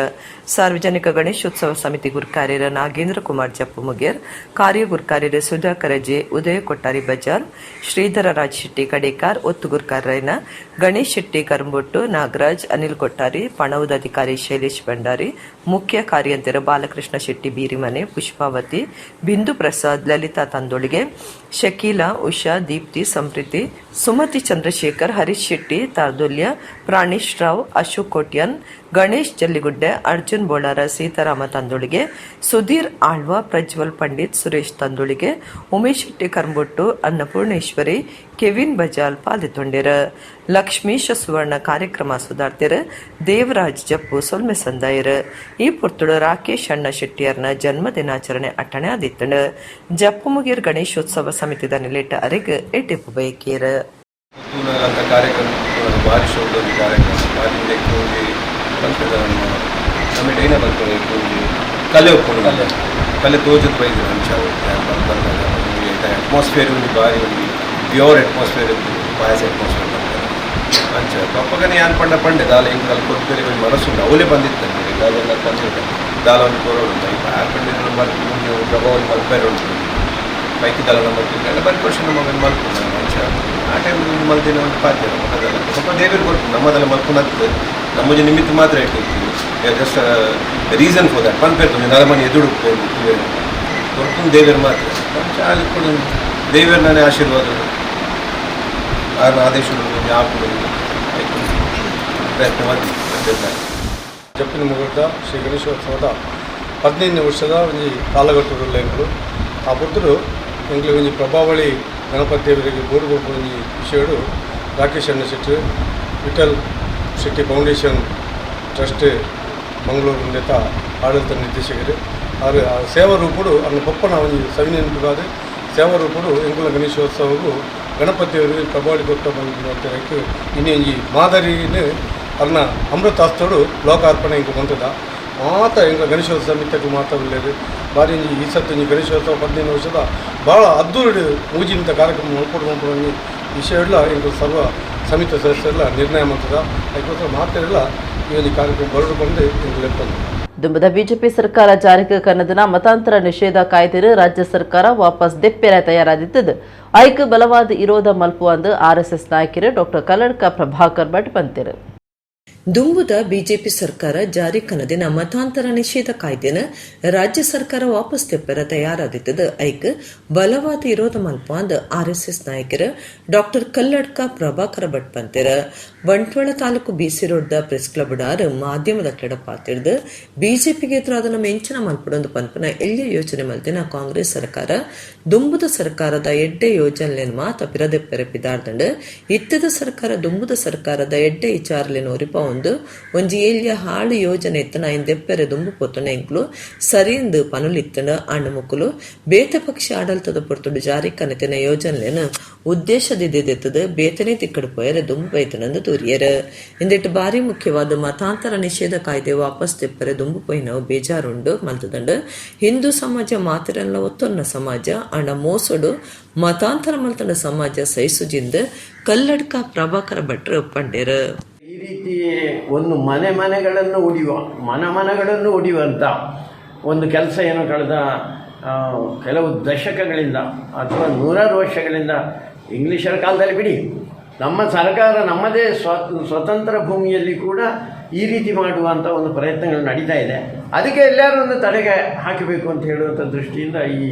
ಸಾರ್ವಜನಿಕ ಗಣೇಶೋತ್ಸವ ಸಮಿತಿ ಗುರ್ಕಾರ್ಯರ ನಾಗೇಂದ್ರ ಕುಮಾರ್ ಜಪ್ಪು ಮುಗಿಯರ್, ಕಾರ್ಯ ಗುರ್ಕಾರ್ಯರ ಸುಧಾಕರ ಜೆ, ಉದಯ ಕೊಟ್ಟಾರಿ ಬಜಾರ್, ಶ್ರೀಧರ ರಾಜ್ ಶೆಟ್ಟಿ ಕಡೇಕಾರ್, ಒತ್ತು ಗುರ್ಕಾರ್ಯನ ಗಣೇಶ್ ಶೆಟ್ಟಿ ಕರಂಬೊಟ್ಟು, ನಾಗರಾಜ್, ಅನಿಲ್ ಕೊಟ್ಟಾರಿ, ಪಣವುದ ಅಧಿಕಾರಿ ಶೈಲೇಶ್ ಭಂಡಾರಿ, ಮುಖ್ಯ ಕಾರ್ಯಂತರ ಬಾಲಕೃಷ್ಣ ಶೆಟ್ಟಿ ಬೀರಿಮನೆ, ಪುಷ್ಪಾವತಿ, ಬಿಂದು ಪ್ರಸಾದ್, ಲಲಿತಾ ತಂದೊಳಿಗೆ, ಶಕೀಲಾ, ಉಷಾ, ದೀಪ್ತಿ, ಸಂಪ್ರೀತಿ, ಸುಮತಿ ಚಂದ್ರಶೇಖರ್, ಹರೀಶ್ ಶೆಟ್ಟಿ, ತಾರ್ದುಲ್ಯ, ಪ್ರಾಣೇಶ್ ರಾವ್, ಅಶೋಕ್ ಕೋಟ್ಯಾನ್, ಗಣೇಶ್ ಜಲ್ಲಿಗುಡ್ಡೆ, ಅರ್ಜುನ್ ಬೋಳಾರ, ಸೀತಾರಾಮ ತಂದೊಳಿಗೆ, ಸುಧೀರ್ ಆಳ್ವ, ಪ್ರಜ್ವಲ್ ಪಂಡಿತ್, ಸುರೇಶ್ ತಂದೊಳಿಗೆ, ಉಮೇಶ್ ಶೆಟ್ಟಿ ಕರಂಬೊಟ್ಟು, ಅನ್ನಪೂರ್ಣೇಶ್ವರಿ, ಕೆವಿನ್ ಬಜಾಲ್ ಪಾಲ್ಗೊಂಡಿರ. ಲಕ್ಷ್ಮೀಶ ಸುವರ್ಣ ಕಾರ್ಯಕ್ರಮ ಸುಧಾರ್ತಿರ, ದೇವರಾಜ್ ಜಪ್ಪು ಸೊಲ್ಮೆ ಸಂದಾಯರ. ಈ ಪುರ್ತುಡು ರಾಕೇಶ್ ಅಣ್ಣ ಶೆಟ್ಟಿಯರ್ನ ಜನ್ಮ ದಿನಾಚರಣೆ ಅಟ್ಟಣೆ ಆದಿತ್ತಂಡ. ಜಪ್ಪು ಮುಗಿರ್ ಗಣೇಶೋತ್ಸವ ಸಮಿತಿದ ನಿಲೆಟ ಅರೆಗ್ ಎಟ್ಟಿಪ್ಪು ಬಯಕೇರ. ಕಾರ್ಯಕ್ರಮ ಭಾರಿ ಶೋಧಿ ಕಾರ್ಯಕ್ರಮ ಭಾರಿ ಹೋಗಿ ನಮಗೆ ಡೈನ ಬರ್ತಾರೆ ಕಲೆ ಒಪ್ಕೊಂಡು ಕಲೆ ತೋಜದ ಬೈದು ಅಂಚ ಅಟ್ಮಾಸ್ಫಿಯರ್ ಒಂದು ಭಾರಿ ಒಂದು ಪ್ಯೂರ್ ಅಟ್ಮಾಸ್ಫಿಯರ್ ಪಾಯಸ ಅಟ್ಮಾಸ್ಫಿಯರ್ ಬರ್ತಾರೆ ಅಂಚ ಪಪ್ಪಗನೇ ಏನು ಪಂಡೆ ದಾಲ ಹಿಂಗೆ ಅಲ್ಲಿ ಕೊಡ್ತಾರೆ ಮನಸ್ಸುಂಟು ಅವಲೇ ಬಂದಿತ್ತು ನನಗೆ ದಾಲೆಲ್ಲ ತಂದಿರ್ತಾರೆ ದಾಲ ಒಂದು ಕೊರೋಡು ಹಾಕೊಂಡಿದ್ರು ಮುಂದೆ ಪ್ರಭಾವ ಮಲ್ಪೇರು ಉಂಟು ಬೈಕಿ ದಾಲ ಮಲ್ಪಿಲ್ಲ ಎಲ್ಲ ಬರೀ ವರ್ಷ ನಮಗೆ ಮಲ್ಕೊಂಡು ಅಂಚ ಆ ಟೈಮ್ ಮಲ್ದಿನ ಒಂದು ಪಾತ್ರೆ ಮಕ್ಕದಲ್ಲ ಸ್ವಲ್ಪ ದೇವರು ಕೊಡ್ತೀವಿ ನಮ್ಮದೆಲ್ಲ ಮಲ್ಕೊಂಡಾಗ್ತದೆ ನಮ್ಮ ನಿಮಿತ್ತ ಮಾತ್ರ ಇಟ್ಟಿರ್ತೀವಿ ಜಸ್ಟ್ ರೀಸನ್ ಫಾರ್ ದಟ್ ಪನ್ಪೇರ್ತೀನಿ ನರಮನೆ ಎದುರು ಕೊಡ್ತೀನಿ ದೇವರು ಮಾತ್ರ ಅಲ್ಲಿ ಕೂಡ ದೇವರು ನಾನೇ ಆಶೀರ್ವಾದ ಆದೇಶಗಳು ಹಾಕೋದು ಪ್ರಯತ್ನ ಮಾಡಿ ಜಪ್ಪಿನ ಮುಗಿದ ಶ್ರೀ ಗಣೇಶೋತ್ಸವದ 15ನೇ ವರ್ಷದ ಒಂದು ಕಾಲಘಟ್ಟದ ಎಂಗಳು ಆ ಬುದ್ಧರು ಎಂಗ್ಲಿ ಒಂದು ಪ್ರಭಾವಳಿ ಗಣಪತಿ ದೇವರಿಗೆ ಗೋಡು ಒಂದು ವಿಷಯಗಳು ರಾಕೇಶ್ ಅಣ್ಣ ಶೆಟ್ಟಿ ವಿಠಲ್ ಶೆಟ್ಟಿ ಫೌಂಡೇಶನ್ ಟ್ರಸ್ಟ್ ಮಂಗಳೂರು ನೇತ ಆಡಳಿತ ನಿರ್ದೇಶಕರು ಅವರು ಸೇವಾ ರೂಪಡು ಅನ್ನ ಪಪ್ಪನ ಒಂದು ಸವಿನೆನಪುಗಾದ ಸೇವಾ ರೂಪಡು ಎಂಗುಲ ಗಣೇಶೋತ್ಸವವು ಗಣಪತಿಯವರಿಗೆ ಪ್ರಭಾವಳಿ ಕೊಟ್ಟ ಬಂದು ಇನ್ನೇ ಮಾದರಿನ ಅನ್ನ ಅಮೃತಾಸ್ತೋಡು ಲೋಕಾರ್ಪಣೆ ಇಂಕ ಬಂತದ ಮಾತ ಎಂಗ ಗಣೇಶೋತ್ಸವ ಸಮಿತಿಗೆ ಮಾತಾಡలేదు ಬಾರಿ ಈ ಸತ್ತು ಗಣೇಶೋತ್ಸವ 15 ವರ್ಷದ ಭಾಳ ಅದ್ದೂರಿ ಮೂಜಿಂತ ಕಾರ್ಯಕ್ರಮ ನೋಡ್ಕೊಂಡು ವಿಷಯಲ್ಲ ಇಂಕ ಸರ್ವ ಸಮಿತಿ ಸದಸ್ಯರೆಲ್ಲ ನಿರ್ಣಯ ಮಾಡ್ತದ ಅದಕ್ಕೋಸ್ಕರ ಮಾತಾಡಿಲ್ಲ ಈ ಒಂದು ಕಾರ್ಯಕ್ರಮ ಬರೆದುಕೊಂಡು ಇಂದು ಲೆಪ್ಪಂದು ದುಂಬದ ಬಿಜೆಪಿ ಸರ್ಕಾರ ಜಾರಿಗೆ ಕನ್ನದನ ಮತಾಂತರ ನಿಷೇಧ ಕಾಯ್ದೆ ರಾಜ್ಯ ಸರ್ಕಾರ ವಾಪಸ್ ದೆಪ್ಪೆರ ತಯಾರಾದಿತ್ತದು ಐಕ್ ಬಲವಾದ ವಿರೋಧ ಮಲ್ಪುವಂದು ಆರ್ಎಸ್ಎಸ್ ನಾಯಕರು ಡಾಕ್ಟರ್ ಕಲ್ಲಡ್ಕ ಪ್ರಭಾಕರ್ ಭಟ್ ಬಂತಿರು. ದುಂಬುದ ಬಿಜೆಪಿ ಸರ್ಕಾರ ಜಾರಿ ಕನ್ನದಿನ ಮತಾಂತರ ನಿಷೇಧ ಕಾಯ್ದೆನ ರಾಜ್ಯ ಸರ್ಕಾರ ವಾಪಸ್ ತೆಪ್ಪರ ತಯಾರಾದಿತ್ತದ ಐಕ್ ಬಲವಾದ ವಿರೋಧ ಮಲ್ಪಂದ ಆರ್ಎಸ್ಎಸ್ ನಾಯಕರ ಡಾಕ್ಟರ್ ಕಲ್ಲಡ್ಕ ಪ್ರಭಾಕರ ಭಟ್ ಬಂತಿರ. ಬಂಟ್ವಾಳ ತಾಲೂಕು ಬಿಸಿ ರೋಡ್ದ ಪ್ರೆಸ್ ಕ್ಲಬ್ ಡಾರ್ ಮಾಧ್ಯಮದ ಕೆಡಪಾತಿರ್ದು ಬಿಜೆಪಿಗೆ ಎದುರಾದ ನಮ್ಮ ಎಂಚಿನ ಮಲ್ಪಡೊಂದು ಪನ್ಪನ ಎಳ್ಳೆ ಯೋಚನೆ ಮಲ್ತಿನ ಕಾಂಗ್ರೆಸ್ ಸರ್ಕಾರ ದುಂಬುದ ಸರ್ಕಾರದ ಎಡ್ಡೆ ಯೋಜನೆಯನ್ನು ಮಾತ ಪಿರದೆಪ್ಪೆರೆ ಪಿದಾರ್ದಂಡು ಇತ್ತದ ಸರ್ಕಾರ ದುಂಬುದ ಸರ್ಕಾರದ ಎಡ್ಡೆ ವಿಚಾರಲೇನು ಒರಿಪ ಒಂದು ಒಂಜಿ ಏಲ್ಯ ಹಾಳು ಯೋಜನೆ ಇತ್ತನ ಇಂದೆಪ್ಪೆರೆ ದುಂಬು ಪೊತ್ತುನ ಎಂಕ್ಲು ಸರಿಯಿಂದ ಪನುಲಿತ್ತನ ಅಣ್ಣು ಮುಕ್ಕಲು ಬೇತೆ ಪಕ್ಷ ಆಡಳಿತದ ಪೊರ್ತುಡು ಜಾರಿ ಕನತಿನ ಯೋಜನೆಯನ್ನು ಉದ್ದೇಶದಿದ್ದೆತ್ತದ ಬೇತನೆ ತಿಕ್ಕಡು ಪೋಯರೆ ದುಂಬು ಪೈತನಂದು ತೂರಿಯರ ಇಂದಿಟ್ಟು ಬಾರಿ ಮುಖ್ಯವಾದ ಮತಾಂತರ ನಿಷೇಧ ಕಾಯ್ದೆ ವಾಪಸ್ ತೆಪ್ಪರೆ ದುಂಬು ಪೋಯಿನವು ಬೇಜಾರುಂಡು ಮಲ್ತದಂಡು ಹಿಂದೂ ಸಮಾಜ ಮಾತಿರಲ್ಲ ಒತ್ತೊನ್ನ ಸಮಾಜ ಅಣ್ಣ ಮೋಸಡು ಮತಾಂತರ ಮಲ್ತನ ಸಮಾಜ ಸೈಸುಜಿಂದ ಕಲ್ಲಡ್ಕ ಪ್ರಭಾಕರ ಭಟ್ರು ಪಂಡೇರ. ಈ ರೀತಿ ಒಂದು ಮನೆಗಳನ್ನು ಒಡೆಯುವಂಥ ಒಂದು ಕೆಲಸ ಏನು ಕಳೆದ ಕೆಲವು ದಶಕಗಳಿಂದ ಅಥವಾ ನೂರಾರು ವರ್ಷಗಳಿಂದ ಇಂಗ್ಲೀಷರ ಕಾಲದಲ್ಲಿ ಬಿಡಿ, ನಮ್ಮ ಸರ್ಕಾರ ನಮ್ಮದೇ ಸ್ವತಂತ್ರ ಭೂಮಿಯಲ್ಲಿ ಕೂಡ ಈ ರೀತಿ ಮಾಡುವಂಥ ಒಂದು ಪ್ರಯತ್ನಗಳು ನಡೀತಾ ಇದೆ. ಅದಕ್ಕೆ ಎಲ್ಲರೂ ಒಂದು ತಡೆಗೆ ಹಾಕಬೇಕು ಅಂತ ಹೇಳುವಂಥ ದೃಷ್ಟಿಯಿಂದ ಈ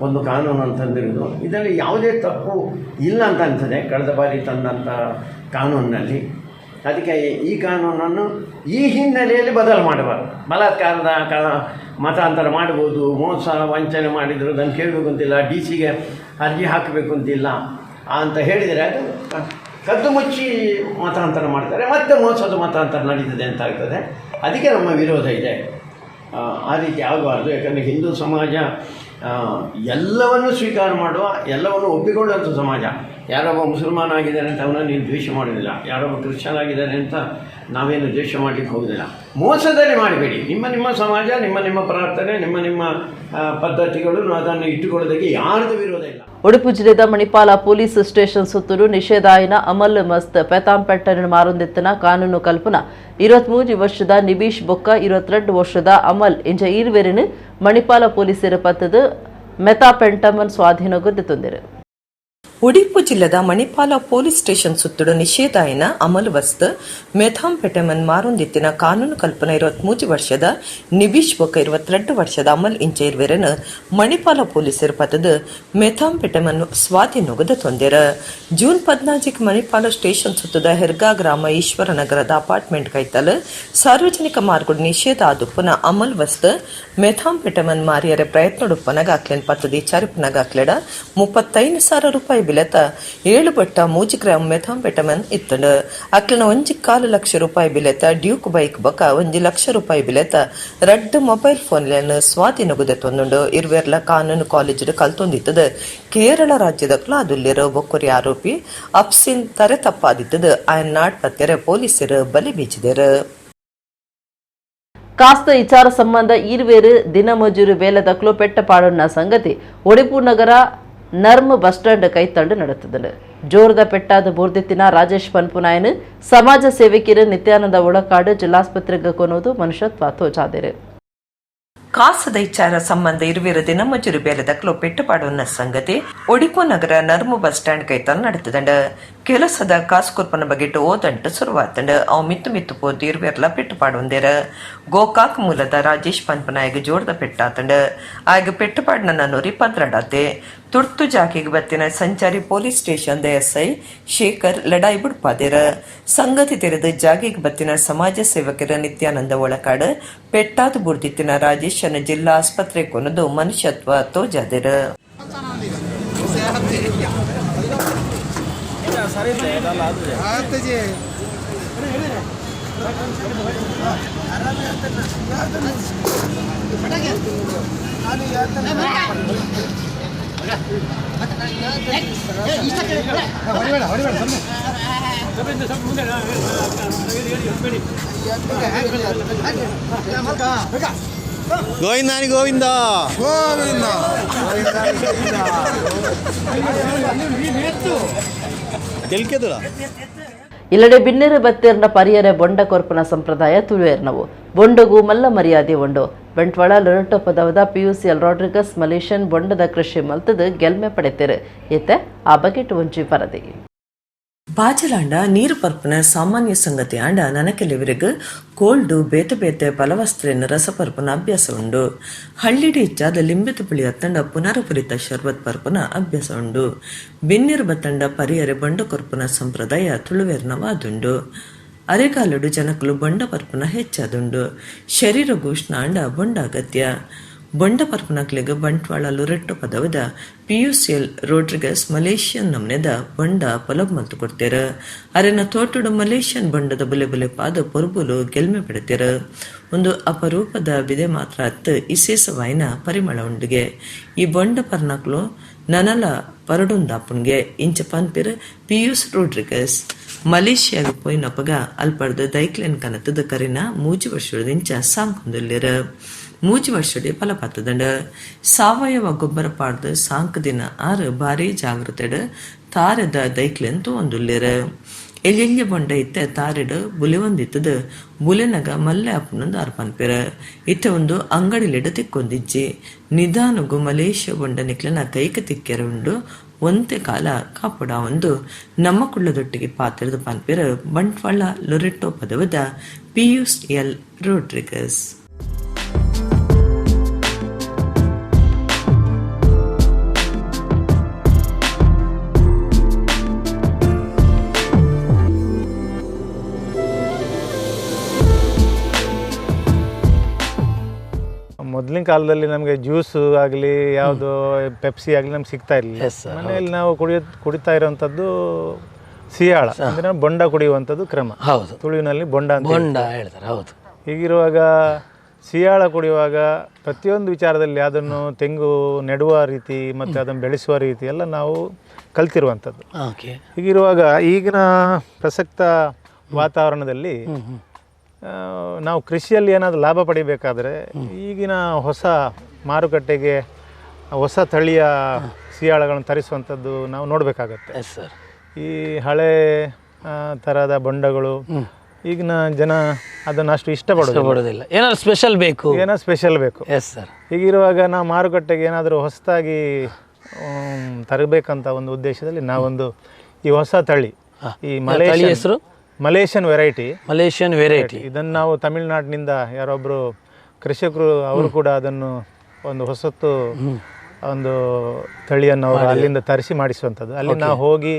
ಒಂದು ಕಾನೂನು ಅಂತಂದಿರೋದು. ಇದರಲ್ಲಿ ಯಾವುದೇ ತಪ್ಪು ಇಲ್ಲ ಅಂತ ಅನಿಸ್ತದೆ ಕಳೆದ ಬಾರಿ ತಂದಂಥ ಕಾನೂನಿನಲ್ಲಿ. ಅದಕ್ಕೆ ಈ ಕಾನೂನನ್ನು ಈ ಹಿನ್ನೆಲೆಯಲ್ಲಿ ಬದಲು ಮಾಡಬಾರ್ದು. ಬಲಾತ್ಕಾರದ ಮತಾಂತರ ಮಾಡ್ಬೋದು, ಮೋಸ ವಂಚನೆ ಮಾಡಿದ್ರು ಅದನ್ನು ಕೇಳಬೇಕು ಅಂತಿಲ್ಲ, DC ಗೆ ಅರ್ಜಿ ಹಾಕಬೇಕು ಅಂತಿಲ್ಲ ಅಂತ ಹೇಳಿದರೆ ಅದು ಕದ್ದು ಮುಚ್ಚಿ ಮತಾಂತರ ಮಾಡ್ತಾರೆ, ಮತ್ತೆ ಮೋಸದ ಮತಾಂತರ ನಡೀತದೆ ಅಂತ ಆಗ್ತದೆ. ಅದಕ್ಕೆ ನಮ್ಮ ವಿರೋಧ ಇದೆ. ಆ ರೀತಿ ಆಗಬಾರ್ದು. ಯಾಕಂದರೆ ಹಿಂದೂ ಸಮಾಜ ಎಲ್ಲವನ್ನು ಸ್ವೀಕಾರ ಮಾಡುವ, ಎಲ್ಲವನ್ನು ಒಪ್ಪಿಕೊಳ್ಳುವಂಥ ಸಮಾಜ. ಯಾರೊಬ್ಬ ಮುಸಲ್ಮಾನ ಆಗಿದ್ದಾರೆ ಅಂತ ಅವನನ್ನು ನೀವು ದ್ವೇಷ ಮಾಡೋದಿಲ್ಲ, ಯಾರೊಬ್ಬ ಕ್ರಿಶ್ಚಿಯನ್ ಆಗಿದ್ದಾರೆ ಅಂತ ನಾವೇನು ದ್ವೇಷ ಮಾಡಲಿಕ್ಕೆ ಹೋಗೋದಿಲ್ಲ. ಮೋಸದಲ್ಲಿ ಮಾಡಬೇಡಿ. ನಿಮ್ಮ ಸಮಾಜ, ನಿಮ್ಮ ಪ್ರಾರ್ಥನೆ, ನಿಮ್ಮ ಪದ್ಧತಿಗಳು ಅದನ್ನು ಇಟ್ಟುಕೊಳ್ಳೋದಕ್ಕೆ ಯಾರ್ದು ವಿರೋಧ ಇಲ್ಲ. ಉಡುಪಿ ಜಿಲ್ಲೆದ ಮಣಿಪಾಲ ಪೊಲೀಸ್ ಸ್ಟೇಷನ್ ಸುತ್ತೂರು ನಿಷೇಧಾಯಿನ ಅಮಲ್ ಮಸ್ತ್ ಪೆತಾಂಪೆಟ್ಟನ ಮಾರುಂದೆತ್ತನ ಕಾನೂನು ಕಲ್ಪನ 23 ವರ್ಷದ ನಿಬೀಶ್ ಬೊಕ್ಕ 22 ವರ್ಷದ ಅಮಲ್ ಇಂಜ ಈರ್ವೆರಿನ ಮಣಿಪಾಲ ಪೊಲೀಸರು ಪತ್ತದು ಮೆತಾಪೆಂಟಮನ್ ಸ್ವಾಧೀನಗೊದ್ದು ತಂದಿರು. ಉಡುಪಿ ಜಿಲ್ಲೆದ ಮಣಿಪಾಲ ಪೊಲೀಸ್ ಸ್ಟೇಷನ್ ಸುತ್ತುಡು ನಿಷೇಧಾಯಿನ ಅಮಲ್ ವಸ್ತ್ ಮೆಥಾಂಫೆಟಮಿನ್ ಮಾರುಂದಿತ್ತಿನ ಕಾನೂನು ಕಲ್ಪನೆ 23 ವರ್ಷದ ನಿಬೀಶ್ ಬೊಕ್ಕ 22 ವರ್ಷದ ಅಮಲ್ ಇಂಚೇರ್ವೆರನ ಮಣಿಪಾಲ ಪೊಲೀಸರು ಪತದ ಮೆಥಾಂಫೆಟಮಿನ್ ಸ್ವಾಧೀನಗೊದ ತೊಂದೆರ. ಜೂನ್ 14 ಮಣಿಪಾಲ ಸ್ಟೇಷನ್ ಸುತ್ತದ ಹೆರ್ಗಾ ಗ್ರಾಮ ಈಶ್ವರ ನಗರದ ಅಪಾರ್ಟ್ಮೆಂಟ್ ಕೈತಲ್ ಸಾರ್ವಜನಿಕ ಮಾರ್ಗಡು ನಿಷೇಧ ಆದುಪ್ಪನ ಅಮಲ್ ವಸ್ತ್ ಮೆಥಾಂಫೆಟಮಿನ್ ಮಾರಿಯರೆ ಪ್ರಯತ್ನಡುಪ್ಪನಗ ಅಕ್ಲೆನ್ ಪತ್ತದಿ ಚರಿಪನಗ ಅಕ್ಲೆಡ 35,000 ರೂಪಾಯಿ ಬಿಲೆತ 7 ಬಟ್ಟ 3 ಗ್ರಾಮ್ ಮೆಥಾಂಫೆಟಮಿನ್ ಇತ್ತಂಡು. ಅಕ್ಲನ 1.25 ಲಕ್ಷ ರೂಪಾಯಿ ಬಿಲೆತ ಡ್ಯೂಕ್ ಬೈಕ್ ಬೊಕ 1 ಲಕ್ಷ ರೂಪಾಯಿ ಬಿಲೆತ 2 ಮೊಬೈಲ್ ಫೋನ್లను ಸ್ವಾಧೀನಗೊದೆ ತೊಂದುಂಡು. ಇರುವೆರ್ಲ ಕಾನೂನು ಕಾಲೇಜು ಕಲ್ತೊಂದಿತ್ತದ ಕೇರಳ ರಾಜ್ಯದ ಕ್ಲಾದುಲ್ಲಿರು ಬೊಕ್ಕುರಿ ಆರೋಪಿ ಅಪ್ಸಿನ್ ತರೆ ತಪ್ಪಾದಿತ್ತದ ಆಯನ್ ನಾಡ್ ಪತ್ತೆರೆ ಪೊಲೀಸರು ಬಲಿ ಬೀಚಿದರು. ಕಾಸ್ತ ವಿಚಾರ ಸಂಬಂಧ ಈರ್ವೇರು ದಿನಮಜೂರು ವೇಲದಕ್ಲು ಪೆಟ್ಟಪಾಡುನ್ನ ಸಂಗತಿ ಉಡುಪಿ ನಗರ ನರ್ಮ್ ಬಸ್ ಸ್ಟಾಂಡ್ ಕೈತಂಡು ನಡೆತದೆ. ಜೋರದ ಪೆಟ್ಟಾದ ಬೂರ್ದಿತ್ತಿನ ರಾಜೇಶ್ ಪನ್ಪುನಾಯನ್ ಸಮಾಜ ಸೇವಕಿಯರು ನಿತ್ಯಾನಂದ ಒಳಕಾಡು ಜಿಲ್ಲಾಸ್ಪತ್ರೆಗೆ ಕೊನೋದು ಮನುಷ್ಯತ್ವ ತೋಚಾದಿರು. ಕಾಸದ ವಿಚಾರ ಸಂಬಂಧ ಇರುವಿರ ದಿನಮಜೂರು ಬೇಲೆದಕ್ಲು ಪೆಟ್ಟುಪಾಡುನ್ನ ಸಂಗತಿ ಉಡುಪಿ ನಗರ ನರ್ಮ್ ಬಸ್ ಸ್ಟಾಂಡ್ ಕೈತಲ್ ನಡೆತದಂಡ. ಕೆಲಸದ ಕಾಸು ಕೊರ್ಪನ ಬಗೆಟ್ಟು ಓದಂಟು ಶುರುವಾತಂಡ. ಅವು ಮಿತ್ತು ಪೋದು ಇರುವೆರ್ಲ ಪೆಟ್ಟುಪಾಡುಂದೇರ. ಗೋಕಾಕ್ ಮೂಲದ ರಾಜೇಶ್ ಪನ್ಪನಾಯಗ ಜೋರದ ಪೆಟ್ಟಾತಂಡ. ಆಗ ಪೆಟ್ಟುಪಾಡಿನ ನನ್ನೂರಿ ಪದ್ರಾಡಾತೆ. ತುರ್ತು ಜಾಕಿಗೆ ಬತ್ತಿನ ಸಂಚಾರಿ ಪೊಲೀಸ್ ಸ್ಟೇಷನ್ SI ಶೇಖರ್ ಲಡಾಯಿ ಬುಡ್ಪಾದೇರ. ಸಂಗತಿ ತೆರೆದು ಜಾಗಿಗೆ ಬತ್ತಿನ ಸಮಾಜ ಸೇವಕರ ನಿತ್ಯಾನಂದ ಒಳಕಾಡು ಪೆಟ್ಟಾದ ಬುರ್ದಿತ್ತಿನ ರಾಜೇಶನ ಜಿಲ್ಲಾ ಆಸ್ಪತ್ರೆ ಕೊನದು ಮನುಷ್ಯತ್ವ ತೋಜಾದೇರ. ಗೋವಿಂದಾನಿ ಗೋವಿಂದ ಗೋವಿಂದ ಗೆಲ್ಕೆದುರ ಇಲ್ಲಡೆ ಬಿನ್ನೆರು ಬತ್ತೇರ್ನ ಪರಿಯರೆ ಬೊಂಡ ಕೊರ್ಪನ ಸಂಪ್ರದಾಯ ತುಳುವೇರ್ನವು ಬೊಂಡಗು ಮಲ್ಲ ಮರ್ಯಾದೆ ಉಂಡು. ಬಂಟ್ವಾಳ ಲೊರಟೊ ಪದವದ PUC ರಾಡ್ರಿಗಸ್ ಮಲೇಷಿಯನ್ ಬೊಂಡದ ಕೃಷಿ ಮಲ್ತದ ಗೆಲ್ಮೆ ಪಡೆತೇರು ಎತ್ತೆ ಆ ಬಗೆಟ್ ಒಂಚಿ ಪರದಿ. ಬಾಜಲಾಂಡ ನೀರು ಪರ್ಪನ ಸಾಮಾನ್ಯ ಸಂಗತಿ ಆಂಡ ನನಕೆಲೆವರೆಗೂ ಕೋಲ್ಡು ಬೇತೆ ಫಲವಸ್ತ್ರೆಯನ್ನು ರಸಪರ್ಪನ ಅಭ್ಯಾಸ ಉಂಡು. ಹಳ್ಳಿಡಿ ಇಚ್ಚಾದ ಲಿಂಬಿತ ಪುಳಿ ಹತ್ತಂಡ ಪುನರಪುರಿತ ಶರ್ಬತ್ ಪರ್ಪನ ಅಭ್ಯಾಸ ಉಂಡು. ಬಿನ್ನಿರು ಬತ್ತಂಡ ಪರಿಯರೆ ಬೊಂಡ ಕೊರ್ಪನ ಸಂಪ್ರದಾಯ ತುಳುವೆರ್ನವಾದುಂಡು. ಅರೆಗಾಲಡು ಜನಕಲು ಬೊಂಡ ಪರ್ಪನ ಹೆಚ್ಚಾದುಂಡು. ಶರೀರ ಗೋಷ್ಣ ಆಂಡ ಬೊಂಡ ಅಗತ್ಯ. ಬೊಂಡ ಪರ್ಪನಕ್ಲೆಗ್ ಬಂಟ್ವಾಳ ಲೊರೆಟ್ಟೋ ಪದವದ PUCL ರೋಡ್ರಿಗಸ್ ಮಲೇಷಿಯನ್ ನಮ್ನೆದ ಬೊಂಡ ಪೊಲಬ್ ಮಲ್ತು ಕೊಡ್ತೇರ ಅರೆನ ತೋಟುಡು ಮಲೇಷಿಯನ್ ಬೊಂಡದ ಬುಲೆ ಬುಲೆ ಪಾದ ಪೊರ್ಬುಲು ಗೆಲ್ಮೆ ಪಡೆತೇರ ಒಂದು ಅಪರೂಪದ ಬಿದೆ ಮಾತ್ರ ಅತ್ತು ವಿಶೇಷವಾಯಿನ ಪರಿಮಳ ಉಂಡುಗೆ ಈ ಬೊಂಡ ಪರ್ನಕ್ಲು ನನಲ ಪರಡುಂದಾಪುನ್ಗೆ ಇಂಚ ಪನ್ಪೆರ್ ಪಿಯೂಸ್ ರೋಡ್ರಿಗಸ್ ಮಲೇಷಿಯಾಗ ಪೋಯಿನಪ್ಪಗ ಅಲ್ಪಡ್ದು ದೈಕ್ಲೆನ್ ಕನತದ ಕರಿನ 3 ವರ್ಷದಿಂಚ ಸಾಂಕೊಂದುಲ್ಲೆರ 3 ವರ್ಷಡೆ ಫಲಪಾತದಂಡ ಸಾವಯವ ಗೊಬ್ಬರ ಪಾಡ್ದು ಸಾಂಕ್ ದಿನ ಆರು ಭಾರಿ ಜಾಗೃತೆಡ್ ತಾರದ ದೈಕ್ಲೆನ್ ತೋಂದುಲ್ಲೆರ ಎಲ್ಯೆಲ್ಯ ಬೊಂಡ ಇತ್ತ ತಾರೆಡ್ ಬುಲೆ ಒಂದಿತ್ತದ ಬುಲೆನಗ ಮಲ್ಲೆ ಅಪ್ಪನೊಂದು ಅರ್ಪನ್ಪೆರ ಇತ್ತ ಒಂದು ಅಂಗಡಿಲೆಡ್ ತಿಕ್ಕೊಂದಿಜ್ಜಿ ನಿಧಾನಗು ಮಲೇಷ್ಯಾ ಬೊಂಡ ನಿಕ್ಲನ ಕೈಕ ತಿಕ್ಕೆರ ಉಂಡು ಒಂತೆ ಕಾಲ ಕಾಪುಡ ಒಂದು ನಮ್ಮ ಕುಳ್ಳದೊಟ್ಟಿಗೆ ಪಾತ್ರದ ಪನ್ಪೆರ ಬಂಟ್ವಾಳ ಲೊರೆಟ್ಟೋ ಪದವದ PUCL ರೋಡ್ರಿಗಸ್. ಮೊದಲಿನ ಕಾಲದಲ್ಲಿ ನಮಗೆ ಜ್ಯೂಸು ಆಗಲಿ ಯಾವುದು ಪೆಪ್ಸಿ ಆಗಲಿ ನಮ್ಗೆ ಸಿಗ್ತಾ ಇರಲಿಲ್ಲ. ಮನೆಯಲ್ಲಿ ನಾವು ಕುಡಿತಾ ಇರೋವಂಥದ್ದು ಸಿಯಾಳ ಅಂದರೆ ಬೊಂಡ ಕುಡಿಯುವಂಥದ್ದು ಕ್ರಮ. ಹೌದು, ತುಳುವಿನಲ್ಲಿ ಬೊಂಡ ಅಂತ ಹೇಳ್ತಾರೆ. ಹೌದು, ಹೀಗಿರುವಾಗ ಸಿಯಾಳ ಕುಡಿಯುವಾಗ ಪ್ರತಿಯೊಂದು ವಿಚಾರದಲ್ಲಿ ಅದನ್ನು ತೆಂಗು ನೆಡುವ ರೀತಿ ಮತ್ತು ಅದನ್ನು ಬೆಳೆಸುವ ರೀತಿ ಎಲ್ಲ ನಾವು ಕಲ್ತಿರುವಂಥದ್ದು. ಹೀಗಿರುವಾಗ ಈಗಿನ ಪ್ರಸಕ್ತ ವಾತಾವರಣದಲ್ಲಿ ನಾವು ಕೃಷಿಯಲ್ಲಿ ಏನಾದರೂ ಲಾಭ ಪಡಿಬೇಕಾದ್ರೆ ಈಗಿನ ಹೊಸ ಮಾರುಕಟ್ಟೆಗೆ ಹೊಸ ತಳಿಯ ಸಿಯಾಳಗಳನ್ನು ತರಿಸುವಂಥದ್ದು ನಾವು ನೋಡಬೇಕಾಗತ್ತೆ. ಈ ಹಳೆ ಥರದ ಬೊಂಡಗಳು ಈಗಿನ ಜನ ಅದನ್ನು ಅಷ್ಟು ಇಷ್ಟಪಡೋದಿಲ್ಲ. ಏನಾದ್ರು ಸ್ಪೆಷಲ್ ಬೇಕು. ಹೀಗಿರುವಾಗ ನಾವು ಮಾರುಕಟ್ಟೆಗೆ ಏನಾದರೂ ಹೊಸದಾಗಿ ತರಬೇಕಂತ ಒಂದು ಉದ್ದೇಶದಲ್ಲಿ ನಾವೊಂದು ಈ ಹೊಸ ತಳಿ ಈ ಮಲೇಷಿಯನ್ ವೆರೈಟಿ ಇದನ್ನು ನಾವು ತಮಿಳುನಾಡಿನಿಂದ ಯಾರೊಬ್ಬರು ಕೃಷಿಕರು ಅವರು ಕೂಡ ಅದನ್ನು ಒಂದು ಹೊಸತು ಒಂದು ತಳಿಯನ್ನು ಅವರು ಅಲ್ಲಿಂದ ತರಿಸಿ ಮಾಡಿಸುವಂಥದ್ದು. ಅಲ್ಲಿ ನಾವು ಹೋಗಿ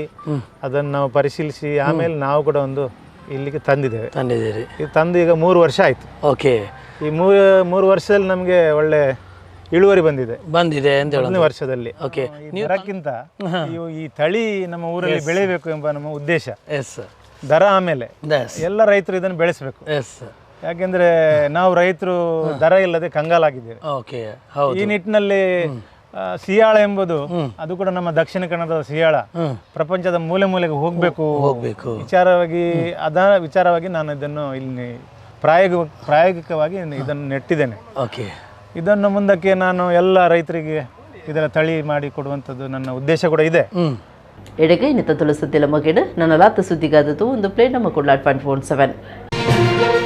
ಅದನ್ನು ನಾವು ಪರಿಶೀಲಿಸಿ ಆಮೇಲೆ ನಾವು ಕೂಡ ಒಂದು ಇಲ್ಲಿಗೆ ತಂದಿದ್ದೀರಿ. ಇದು ತಂದು ಈಗ 3 ವರ್ಷ ಆಯಿತು. ಈ 3 ವರ್ಷದಲ್ಲಿ ನಮಗೆ ಒಳ್ಳೆ ಇಳುವರಿ ಬಂದಿದೆ 1ನೇ ವರ್ಷದಲ್ಲಿ. ದರಕ್ಕಿಂತ ಈ ತಳಿ ನಮ್ಮ ಊರಲ್ಲಿ ಬೆಳೆಯಬೇಕು ಎಂಬ ನಮ್ಮ ಉದ್ದೇಶ. ದರ ಆಮೇಲೆ ಎಲ್ಲ ರೈತರು ಇದನ್ನು ಬೆಳೆಸಬೇಕು. ಯಾಕೆಂದ್ರೆ ನಾವು ರೈತರು ದರ ಇಲ್ಲದೆ ಕಂಗಾಲಾಗಿದ್ದೇವೆ. ಈ ನಿಟ್ಟಿನಲ್ಲಿ ಸಿಯಾಳ ಎಂಬುದು ಅದು ಕೂಡ ನಮ್ಮ ದಕ್ಷಿಣ ಕನ್ನಡದ ಸಿಯಾಳ ಪ್ರಪಂಚದ ಮೂಲೆ ಮೂಲೆಗೆ ಹೋಗಬೇಕು ವಿಚಾರವಾಗಿ ನಾನು ಇದನ್ನು ಇಲ್ಲಿ ಪ್ರಾಯೋಗಿಕವಾಗಿ ಇದನ್ನು ನೆಟ್ಟಿದ್ದೇನೆ. ಇದನ್ನು ಮುಂದಕ್ಕೆ ನಾನು ಎಲ್ಲ ರೈತರಿಗೆ ಇದರ ತಳಿ ಮಾಡಿ ಕೊಡುವಂಥದ್ದು ನನ್ನ ಉದ್ದೇಶ ಕೂಡ ಇದೆ. ಎಡೆಗೆ ನಿತ್ತ ತುಳಸುತ್ತಿಲ್ಲ ಮಗೇಡು ನನ್ನ ಲಾತ ಸುದ್ದಿಗಾದದು ಒಂದು ಪ್ಲೇ ನಮ್ಮ ಕೊಡ್ಲಾಟ್ 0.47